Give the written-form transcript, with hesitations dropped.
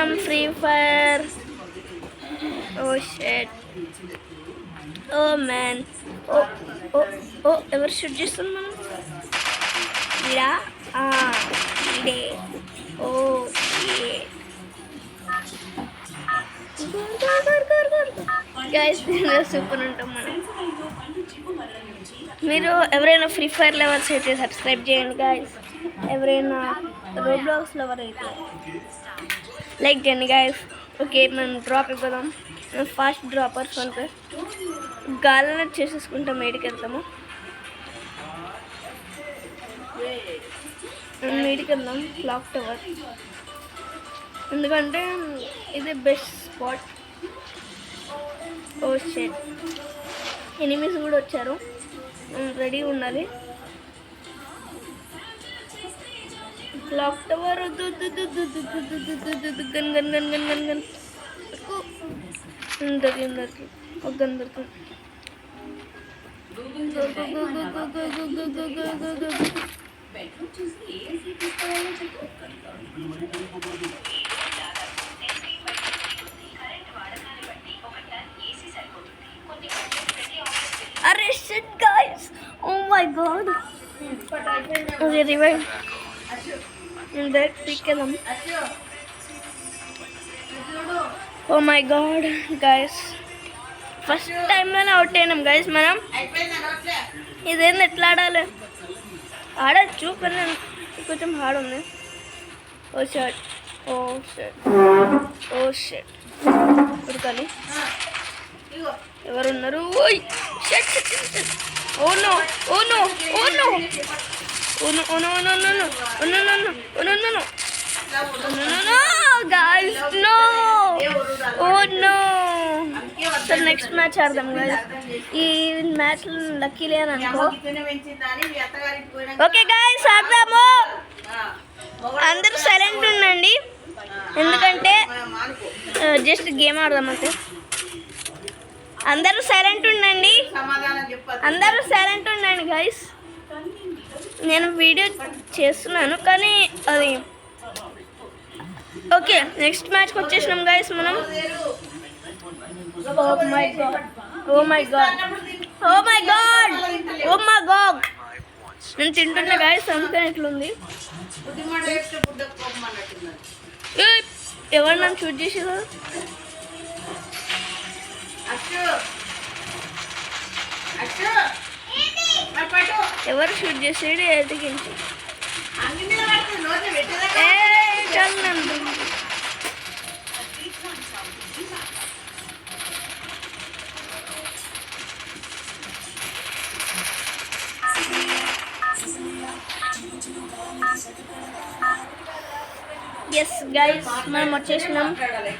మనం free fire. ఓ షెట్, oh man, ఓ ఓ ఓ ఎవరు షూట్ చేస్తుంది మనం? ఇడా ఇదే. ఓ గైస్ సూపర్ ఉంటాం మనం. మీరు ఎవరైనా ఫ్రీ ఫైర్ లవర్స్ అయితే సబ్స్క్రైబ్ చేయండి గైస్. ఎవరైనా రోబ్లాక్స్ లవర్ అయితే లైక్ చేయండి గైస్. ఓకే, మనం డ్రాప్ అయిపోదాం. మనం ఫాస్ట్ డ్రాపర్స్ అంటే గాలిలో చేసేసుకుంటాం. మేడికి వెళ్తాము, మేడికి వెళ్దాం క్లాక్ టవర్, ఎందుకంటే ఇది బెస్ట్ స్పాట్. ఓ షెట్, ఎనిమీస్ కూడా వచ్చారు, రెడీ ఉండాలి. Clock tower gun gun gun gun gun gun అందరికి ఒక గన్ దొరికి. అరే shit guys, oh my god. Okay revive పిక్కెళ్ళం. Oh my god guys, first టైంలోనే అవుట్ అయినాం గైస్ మనం. ఇదేంది ఎట్లా ఆడాలి? ఆడచ్చు కానీ కొంచెం హార్డ్ ఉంది. Oh shirt, oh shirt, oh shirt ఉడకాలి. ఎవరున్నారు? ఓయ్ shirt shirt shirt. Oh no, oh no, oh no, oh no, oh no, oh no, oh no, oh no, oh no, oh no, no, no guys, no, oh no. So next match ఆడదాం guys. ఈ match lucky లేని అనుకో. Okay guys ఆడదాము. అందరూ silent ఉండండి, ఎందుకంటే just game ఆడదాం అంతే. అందరూ సైలెంట్ ఉండండి, అందరూ సైలెంట్ ఉండండి గైస్. నేను వీడియో చేస్తున్నాను కానీ అది ఓకే. నెక్స్ట్ మ్యాచ్కి వచ్చేసినాం గైస్ మనం. Oh my god, oh my god, oh my god, oh my god. నేను తింటున్నా గైస్, అందుకని ఇట్లుంది. ఎవరు నన్ను షూట్ చేసేది? ఎవరు షూట్ చేసేది? ఎదిగించి చల్లండి. ఎస్ గైస్, మనం వచ్చేసినాం.